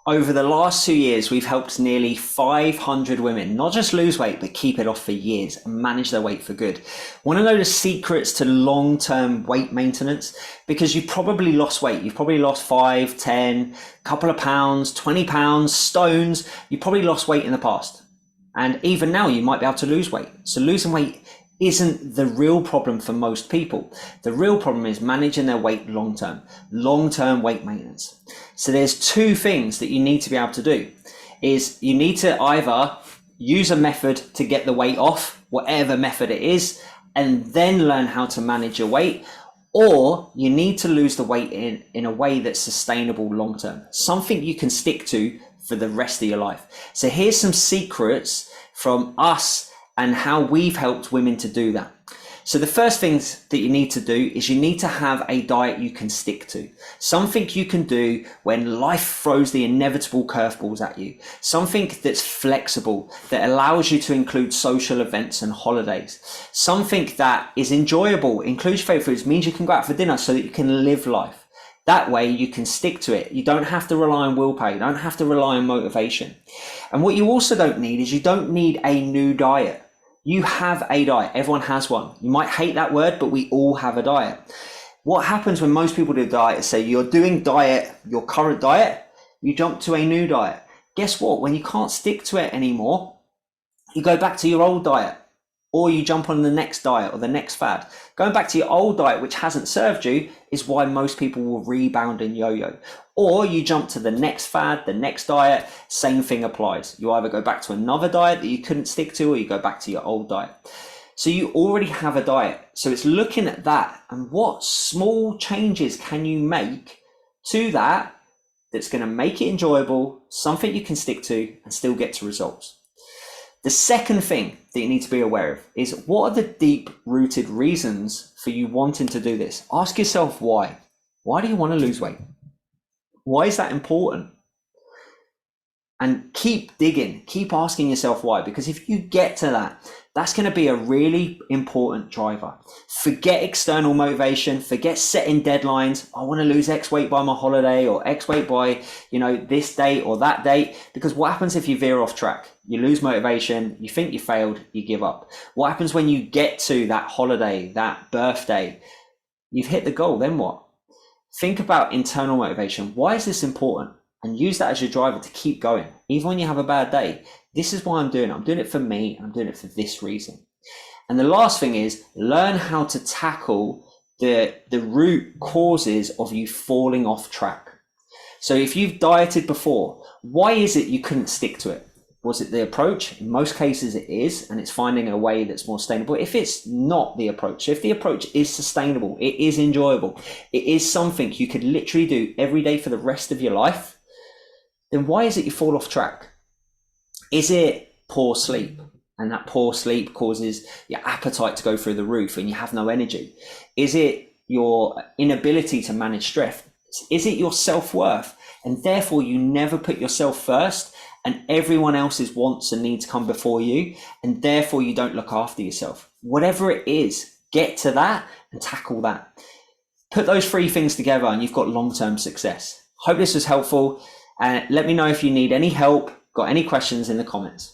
Over the last 2 years, we've helped nearly 500 women not just lose weight, but keep it off for years and manage their weight for good. Want to know the secrets to long-term weight maintenance? Because you've probably lost weight. You've probably lost 5, 10, couple of pounds, 20 pounds, stones. You've probably lost weight in the past. And even now you might be able to lose weight. So losing weight isn't the real problem for most people. The real problem is managing their weight long-term weight maintenance. So there's two things that you need to be able to do. Is you need to either use a method to get the weight off, whatever method it is, and then learn how to manage your weight, or you need to lose the weight in a way that's sustainable long-term, something you can stick to for the rest of your life. So here's some secrets from us and how we've helped women to do that. So the first things that you need to do is you need to have a diet you can stick to. Something you can do when life throws the inevitable curveballs at you. Something that's flexible, that allows you to include social events and holidays. Something that is enjoyable, includes favorite foods, means you can go out for dinner so that you can live life. That way you can stick to it. You don't have to rely on willpower. You don't have to rely on motivation. And what you also don't need is you don't need a new diet. You have a diet. Everyone has one. You might hate that word, but we all have a diet. What happens when most people do diet is say you're doing diet, your current diet, you jump to a new diet. Guess what? When you can't stick to it anymore, you go back to your old diet, or you jump on the next diet or the next fad. Going back to your old diet, which hasn't served you, is why most people will rebound and yo-yo. Or you jump to the next fad, the next diet, same thing applies. You either go back to another diet that you couldn't stick to, or you go back to your old diet. So you already have a diet. So it's looking at that and what small changes can you make to that that's going to make it enjoyable, something you can stick to and still get to results. The second thing that you need to be aware of is what are the deep-rooted reasons for you wanting to do this? Ask yourself why. Why do you want to lose weight? Why is that important? And keep digging, keep asking yourself why, because if you get to that, that's going to be a really important driver. Forget external motivation, forget setting deadlines. I want to lose X weight by my holiday or X weight by, this date or that date, because what happens if you veer off track? You lose motivation, you think you failed, you give up. What happens when you get to that holiday, that birthday? You've hit the goal, then what? Think about internal motivation. Why is this important? And use that as your driver to keep going. Even when you have a bad day, this is why I'm doing it. I'm doing it for me. I'm doing it for this reason. And the last thing is learn how to tackle the root causes of you falling off track. So if you've dieted before, why is it you couldn't stick to it? Was it the approach? In most cases it is, and it's finding a way that's more sustainable. If it's not the approach, if the approach is sustainable, it is enjoyable, it is something you could literally do every day for the rest of your life, then why is it you fall off track? Is it poor sleep? And that poor sleep causes your appetite to go through the roof and you have no energy? Is it your inability to manage stress? Is it your self-worth? And therefore you never put yourself first and everyone else's wants and needs come before you, and therefore you don't look after yourself. Whatever it is, get to that and tackle that. Put those three things together and you've got long-term success. Hope this was helpful. Let me know if you need any help, got any questions in the comments.